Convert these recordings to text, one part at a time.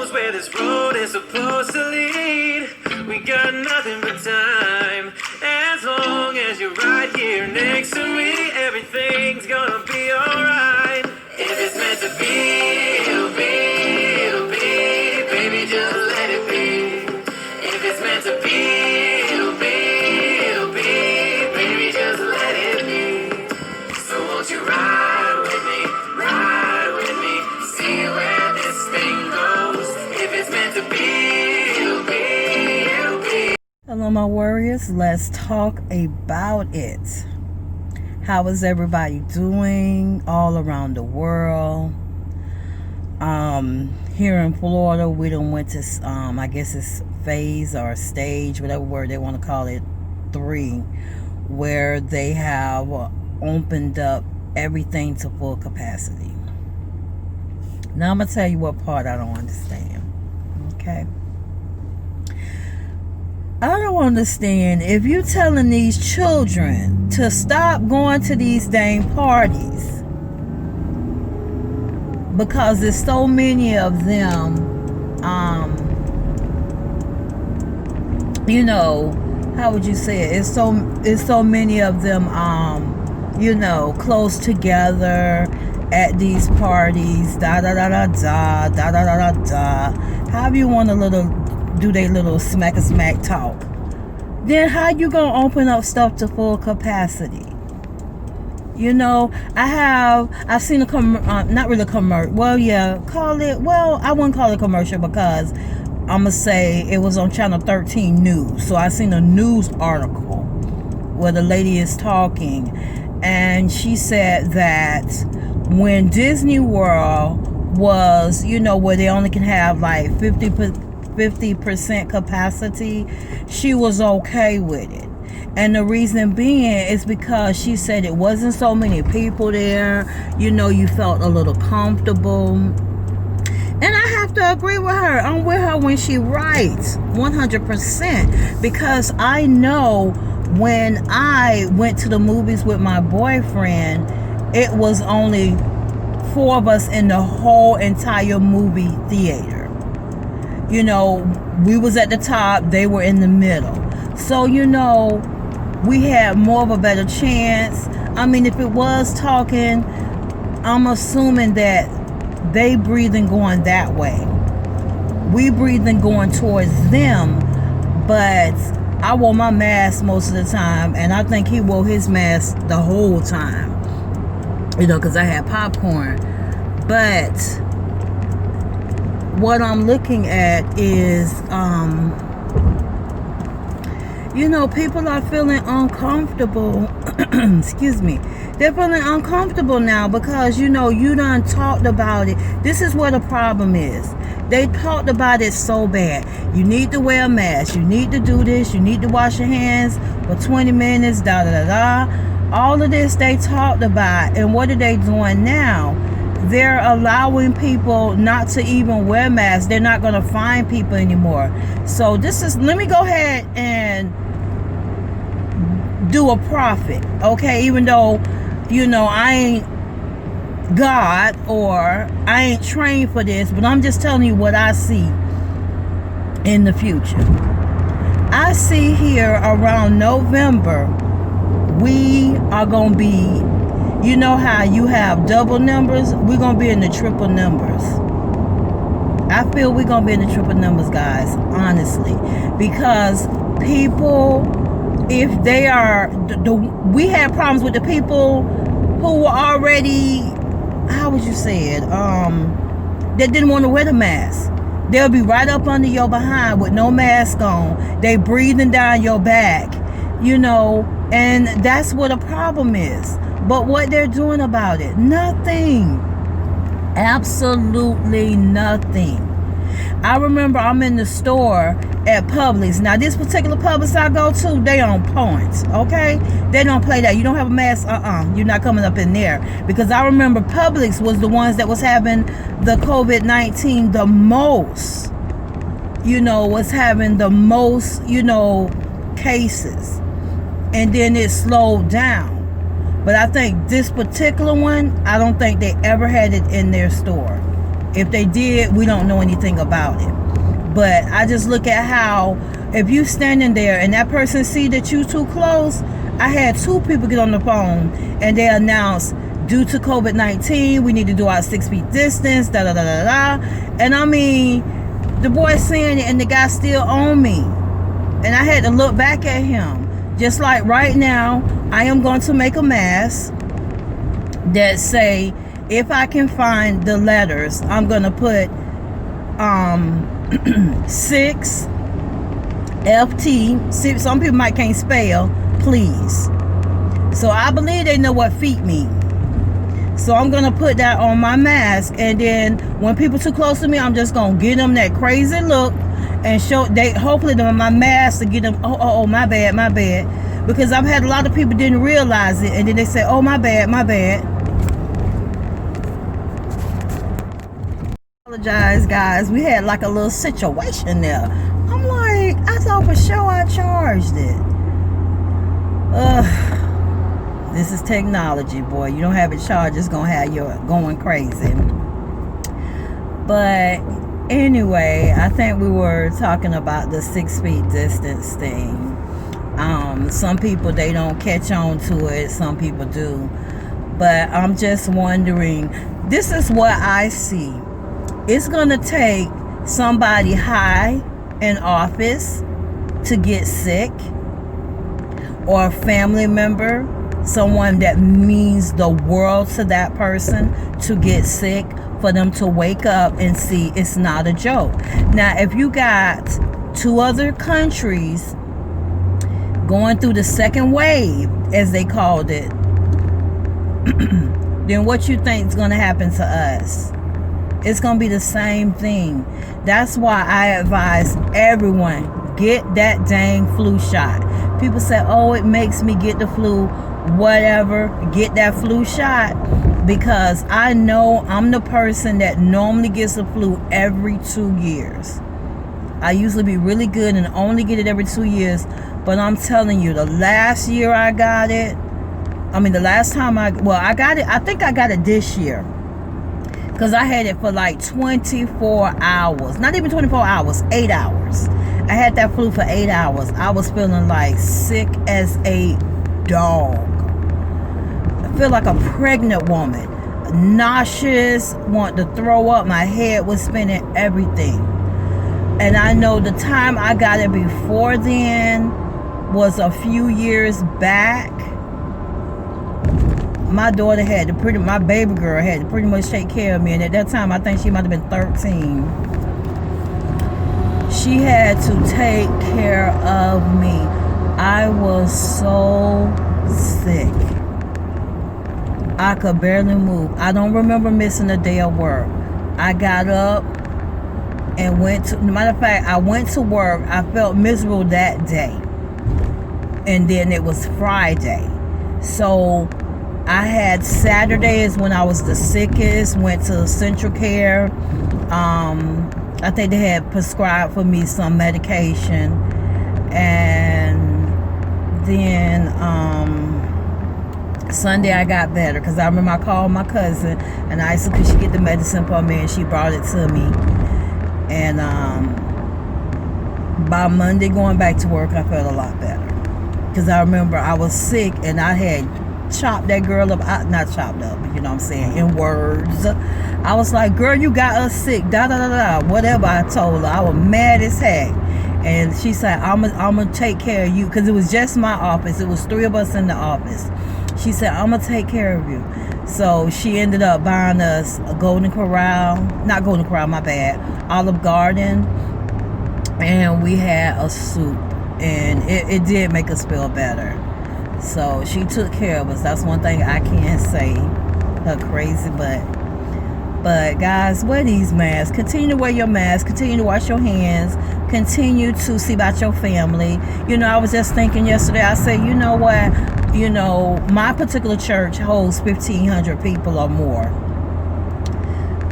knows where this road is supposed to lead. We got nothing but time. As long as you're right here next to me, everything's gonna be alright. If it's meant to be, it'll be, it'll be. Baby, just let it be. If it's meant to be, it'll be, it'll be. Baby, just let it be. So won't you ride with me, see where this thing goes. If it's meant to be, it'll be, it'll be. Hello, my warriors. Let's talk about it. How is everybody doing all around the world? Here in Florida, we done went to, I guess it's phase or stage, whatever word they want to call it, 3, where they have opened up everything to full capacity. Now I'm going to tell you what part I don't understand. Okay? I don't understand if you telling these children to stop going to these dang parties because there's so many of them, you know, how would you say it? It's so many of them, you know, close together at these parties, da da da da da da da da da da. However you want to do they little smack talk. Then how you gonna open up stuff to full capacity? You know, I've seen not really commercial. Well, yeah, I wouldn't call it commercial because I'm gonna say it was on Channel 13 News. So I seen a news article where the lady is talking, and she said that when Disney World was, you know, where they only can have like 50% capacity, she was okay with it. And the reason being is because she said it wasn't so many people there. You know, you felt a little comfortable. And I have to agree with her. I'm with her when she writes 100%. Because I know when I went to the movies with my boyfriend, it was only 4 of us in the whole entire movie theater. You know, we was at the top, they were in the middle. So, you know, we had more of a better chance. I mean, if it was talking, I'm assuming that they breathing going that way. We breathing going towards them. But I wore my mask most of the time, and I think he wore his mask the whole time. You know, because I had popcorn. But what I'm looking at is, you know, people are feeling uncomfortable. Excuse me. They're feeling uncomfortable now because, you know, you done talked about it. This is where the problem is. They talked about it so bad. You need to wear a mask. You need to do this. You need to wash your hands for 20 minutes. Da da da da. All of this they talked about. And what are they doing now? They're allowing people not to even wear masks. They're not going to find people anymore. So let me go ahead and do a profit, okay? Even though, you know, I ain't God or I ain't trained for this, but I'm just telling you what I see in the future. I see here around November, we are going to be, you know how you have double numbers? We're going to be in the triple numbers. I feel we're going to be in the triple numbers, guys, honestly. Because people, if they are, we had problems with the people who were already, how would you say it? That didn't want to wear the mask. They'll be right up under your behind with no mask on. They breathing down your back, you know, and that's what a problem is. But what they're doing about it, nothing. Absolutely nothing. I remember I'm in the store at Publix. Now, this particular Publix I go to, they on points, okay? They don't play that. You don't have a mask, you're not coming up in there. Because I remember Publix was the ones that was having the COVID-19 the most. You know, was having the most, you know, cases. And then it slowed down. But I think this particular one, I don't think they ever had it in their store. If they did, we don't know anything about it. But I just look at how, if you standing there and that person see that you too close. I had 2 people get on the phone and they announced, due to COVID-19, we need to do our 6 feet distance, da da da da da. And I mean, the boy saying it and the guy still on me. And I had to look back at him. Just like right now, I am going to make a mask that say, if I can find the letters, I'm going to put 6 FT. See, some people might can't spell, please. So I believe they know what feet mean. So I'm going to put that on my mask. And then when people too close to me, I'm just going to give them that crazy look and show they, hopefully my mask to get them, oh, my bad. Because I've had a lot of people didn't realize it. And then they say, oh, my bad. Apologize, guys. We had like a little situation there. I'm like, I thought for sure I charged it. This is technology, boy. You don't have it charged, it's gonna have you going crazy. But anyway, I think we were talking about the 6 feet distance thing. Some people, they don't catch on to it, some people do. But I'm just wondering, this is what I see. It's gonna take somebody high in office to get sick, or a family member, someone that means the world to that person, to get sick, for them to wake up and see it's not a joke. Now, if you got 2 other countries going through the second wave, as they called it, then what you think is going to happen to us? It's going to be the same thing. That's why I advise everyone, get that dang flu shot. People say, oh, it makes me get the flu. Whatever, get that flu shot. Because I know I'm the person that normally gets the flu every 2 years. I usually be really good and only get it every 2 years. But I'm telling you, the last year I got it, the last time I got it, I think I got it this year. Because I had it for like 24 hours. Not even 24 hours, 8 hours. I had that flu for 8 hours. I was feeling like sick as a dog. I feel like a pregnant woman. Nauseous, want to throw up. My head was spinning, everything. And I know the time I got it before then was a few years back. My daughter had to my baby girl had to pretty much take care of me. And at that time, I think she might have been 13. She had to take care of me. I was so sick. I could barely move. I don't remember missing a day of work. I got up and went to, matter of fact, I went to work. I felt miserable that day. And then it was Friday. So I had Saturdays when I was the sickest, went to Central Care. I think they had prescribed for me some medication. And then Sunday I got better, because I remember I called my cousin and I said, could she get the medicine for me, and she brought it to me. And by Monday going back to work, I felt a lot better, because I remember I was sick and I had chopped that girl up, not chopped up, but you know what I'm saying, in words. I was like, girl, you got us sick, da da da da, whatever I told her. I was mad as heck. And she said, I'm gonna take care of you, because it was just my office. It was 3 of us in the office. She said, I'm gonna take care of you. So she ended up buying us a Golden Corral, not Golden Corral, my bad, Olive Garden, and we had a soup, and it did make us feel better. So she took care of us. That's one thing I can't say. Her crazy, but guys, wear these masks. Continue to wear your mask. Continue to wash your hands. Continue to see about your family. You know, I was just thinking yesterday, I said, you know what? You know, my particular church holds 1,500 people or more.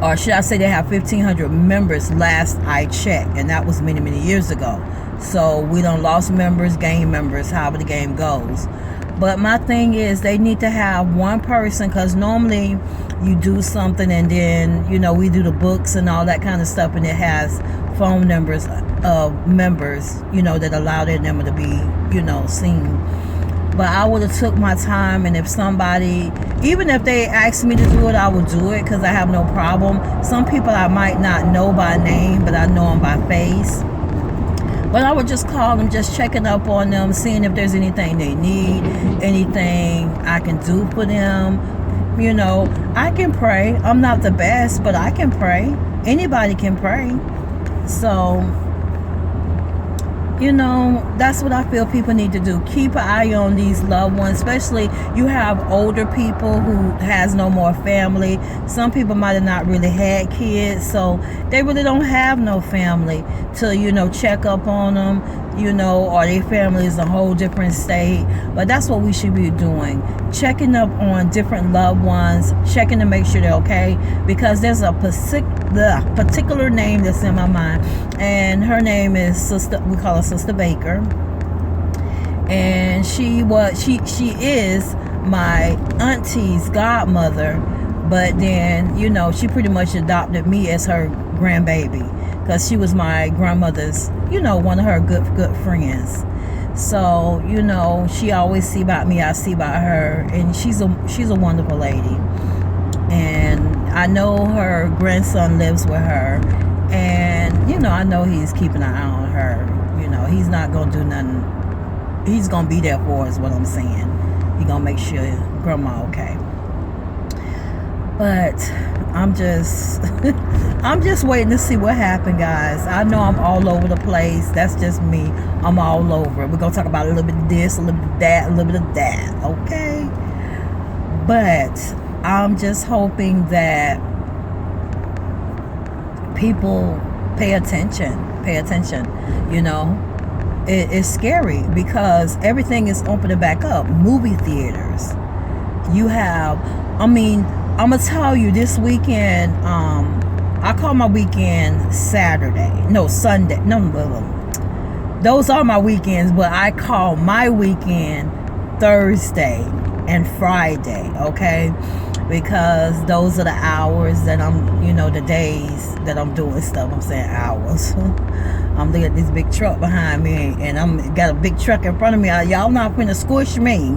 Or should I say they have 1,500 members last I checked. And that was many, many years ago. So we done lost members, gained members, however the game goes. But my thing is, they need to have one person, because normally you do something and then, you know, we do the books and all that kind of stuff, and it has phone numbers of members, you know, that allow their number to be, you know, seen. But I would have took my time, and if somebody, even if they asked me to do it, I would do it, because I have no problem. Some people I might not know by name, but I know them by face. But I would just call them, just checking up on them, seeing if there's anything they need, anything I can do for them. You know, I can pray. I'm not the best, but I can pray. Anybody can pray. So, you know, that's what I feel people need to do. Keep an eye on these loved ones, especially you have older people who has no more family. Some people might have not really had kids, so they really don't have no family to, you know, check up on them, you know, or their family is a whole different state. But that's what we should be doing, checking up on different loved ones, checking to make sure they're okay, because there's a particular name that's in my mind, and her name is Sister, we call her Sister Baker, and she is my auntie's godmother, but then, you know, she pretty much adopted me as her grandbaby, because she was my grandmother's, you know, one of her good friends. So, you know, she always see about me, I see about her, and she's a wonderful lady. And I know her grandson lives with her, and, you know, I know he's keeping an eye on her. You know, he's not gonna do nothing. He's gonna be there for us, what I'm saying. He's gonna make sure grandma okay. But I'm just I'm just waiting to see what happened, guys. I know I'm all over the place. That's just me. I'm all over. We're gonna talk about a little bit of this, a little bit of that, a little bit of that, okay? But I'm just hoping that people pay attention, you know. It's scary because everything is opening back up. Movie theaters, you have, I mean, I'm gonna tell you, this weekend, I call my weekend Saturday, no, Sunday, no, those are my weekends, but I call my weekend Thursday and Friday, okay? Because those are the hours that I'm, you know, the days that I'm doing stuff. I'm saying hours. I'm looking at this big truck behind me, and I'm got a big truck in front of me. Y'all not finna squish me,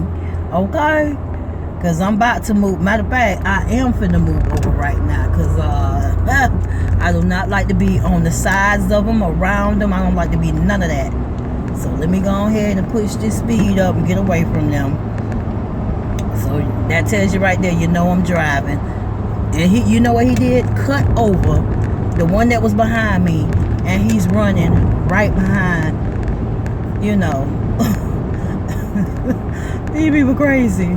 okay? Because I'm about to move. Matter of fact, I am finna move over right now, because I do not like to be on the sides of them, around them. I don't like to be none of that. So let me go ahead and push this speed up and get away from them. So that tells you right there, you know I'm driving. And he, you know what he did? Cut over the one that was behind me, and he's running right behind, you know. These people crazy.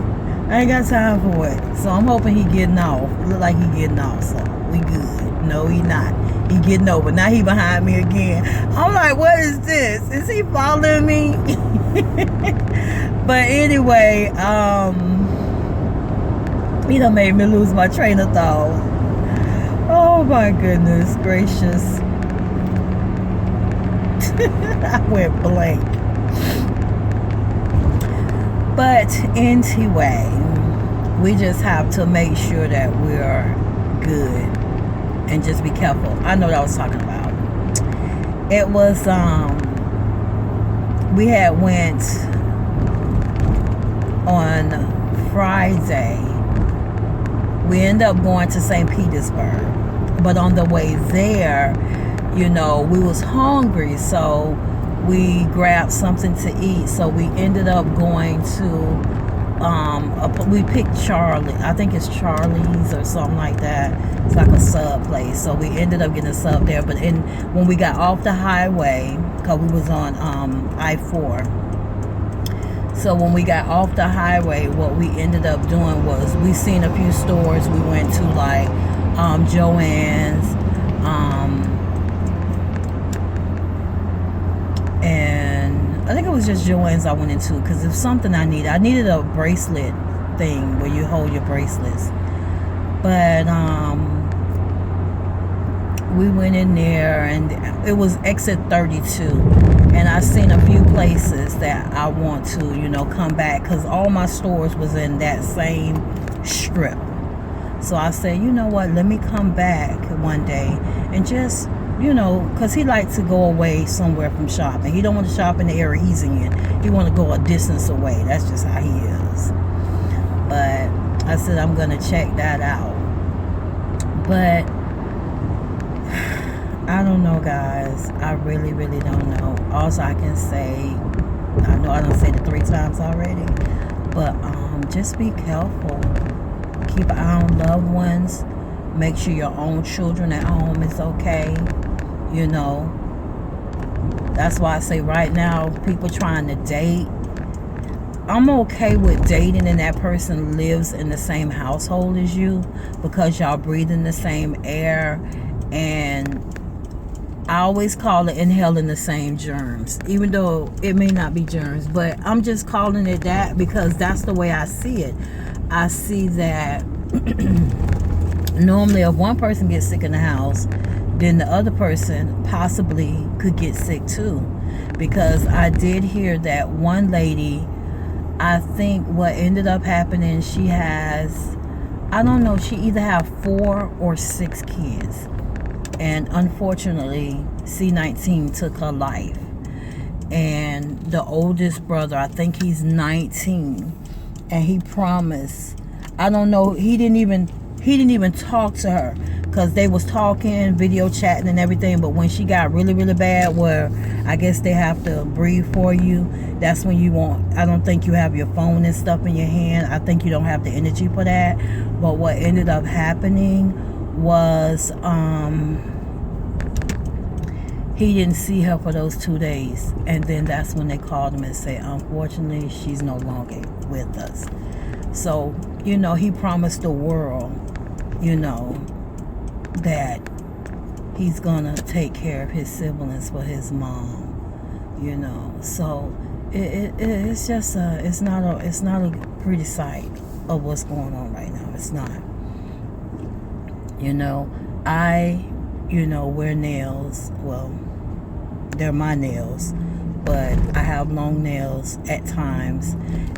I ain't got time for it. So I'm hoping he getting off. Look like he getting off, so we good. No, he not. He getting over. Now he behind me again. I'm like, what is this? Is he following me? But anyway, he done made me lose my train of thought. Oh my goodness gracious. I went blank. But anyway, we just have to make sure that we're good and just be careful. I know what I was talking about. It was, we had went on Friday. We ended up going to St. Petersburg. But on the way there, you know, we was hungry, so we grabbed something to eat. So we ended up going to we picked Charlie, I think it's Charlie's or something like that. It's like a sub place. So we ended up getting a sub there. But when we got off the highway, because we was on I-4, so when we got off the highway, what we ended up doing was we seen a few stores. We went to like Joann's, and I think it was just Joann's I went into, because it's something I needed a bracelet thing where you hold your bracelets. But we went in there, and it was exit 32, And I seen a few places that I want to, you know, come back, because all my stores was in that same strip. So I said, you know what, let me come back one day and just, you know, because he likes to go away somewhere from shopping. He don't want to shop in the area he's in. He want to go a distance away. That's just how he is. But I said I'm going to check that out. But I don't know, guys. I really, really don't know. Also, I can say, I know I done said it 3 times already, but just be careful. Keep an eye on loved ones. Make sure your own children at home is okay. You know, that's why I say right now, people trying to date, I'm okay with dating and that person lives in the same household as you, because y'all breathe in the same air. And I always call it inhaling the same germs, even though it may not be germs, but I'm just calling it that because that's the way I see it. I see that normally if one person gets sick in the house, then the other person possibly could get sick too. Because I did hear that one lady, I think what ended up happening, she has, I don't know, she either have 4 or 6 kids. And unfortunately, C-19 took her life. And the oldest brother, I think he's 19, and he promised, I don't know, he didn't even talk to her, because they was talking, video chatting and everything. But when she got really, really bad, where I guess they have to breathe for you, that's when you won't, I don't think you have your phone and stuff in your hand. I think you don't have the energy for that. But what ended up happening was he didn't see her for those 2 days, and then that's when they called him and said, unfortunately, she's no longer with us. So, you know, he promised the world, you know, that he's gonna take care of his siblings for his mom, you know. So it's just it's not a pretty sight of what's going on right now. It's not. You know, I, you know, wear nails. Well, they're my nails, but I have long nails at times,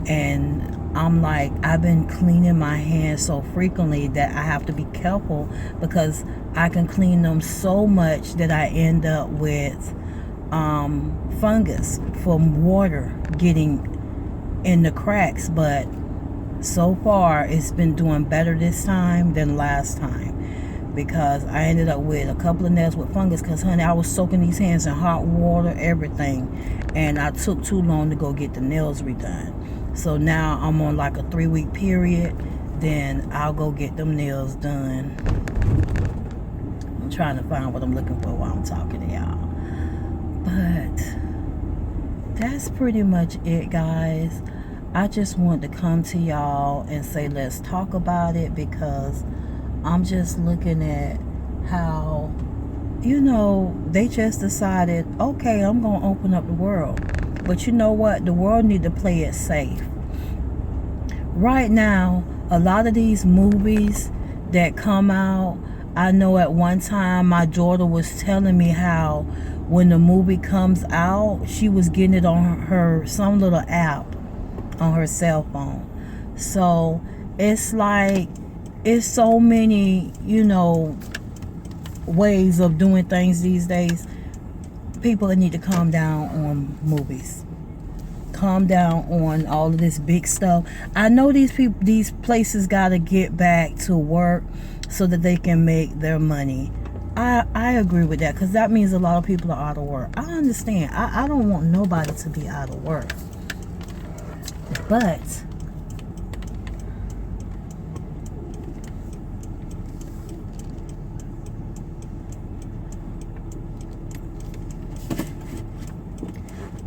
and I'm like, I've been cleaning my hands so frequently that I have to be careful, because I can clean them so much that I end up with fungus from water getting in the cracks. But so far it's been doing better this time than last time, because I ended up with a couple of nails with fungus, because honey, I was soaking these hands in hot water, everything, and I took too long to go get the nails redone. So now I'm on like a 3-week period, then I'll go get them nails done. I'm trying to find what I'm looking for while I'm talking to y'all. But that's pretty much it, guys. I just want to come to y'all and say, let's talk about it, because I'm just looking at how, you know, they just decided, okay, I'm going to open up the world. But you know what? The world need to play it safe. Right now, a lot of these movies that come out, I know at one time my daughter was telling me how when the movie comes out, she was getting it on her some little app on her cell phone. So it's like, it's so many, you know, ways of doing things these days. People need to calm down on movies. Calm down on all of this big stuff. I know these places got to get back to work so that they can make their money. I agree with that, because that means a lot of people are out of work. I understand. I don't want nobody to be out of work. But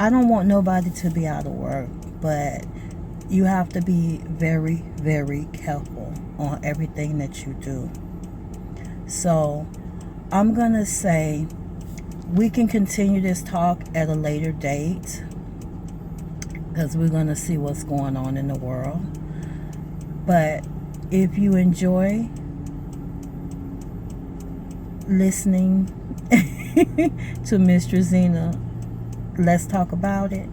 I don't want nobody to be out of work, but you have to be very, very careful on everything that you do. So I'm going to say we can continue this talk at a later date, because we're going to see what's going on in the world. But if you enjoy listening to Mz.TreZena let's talk about it,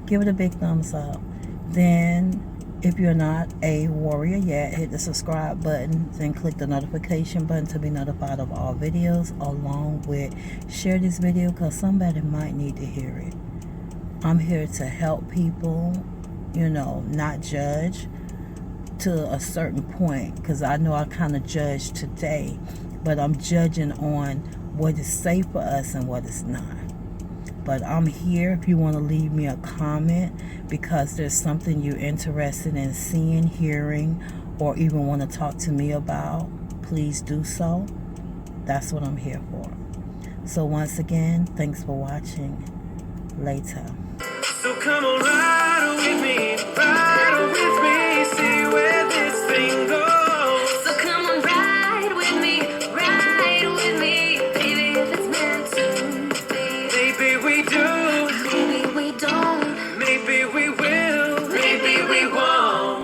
give it a big thumbs up. Then if you're not a warrior yet, hit the subscribe button, then click the notification button to be notified of all videos, along with share this video because somebody might need to hear it. I'm here to help people, you know, not judge to a certain point, because I know I kind of judge today, but I'm judging on what is safe for us and what is not. But I'm here if you want to leave me a comment because there's something you're interested in seeing, hearing, or even want to talk to me about. Please do so. That's what I'm here for. So once again, thanks for watching. Later. So come on, ride with me, ride.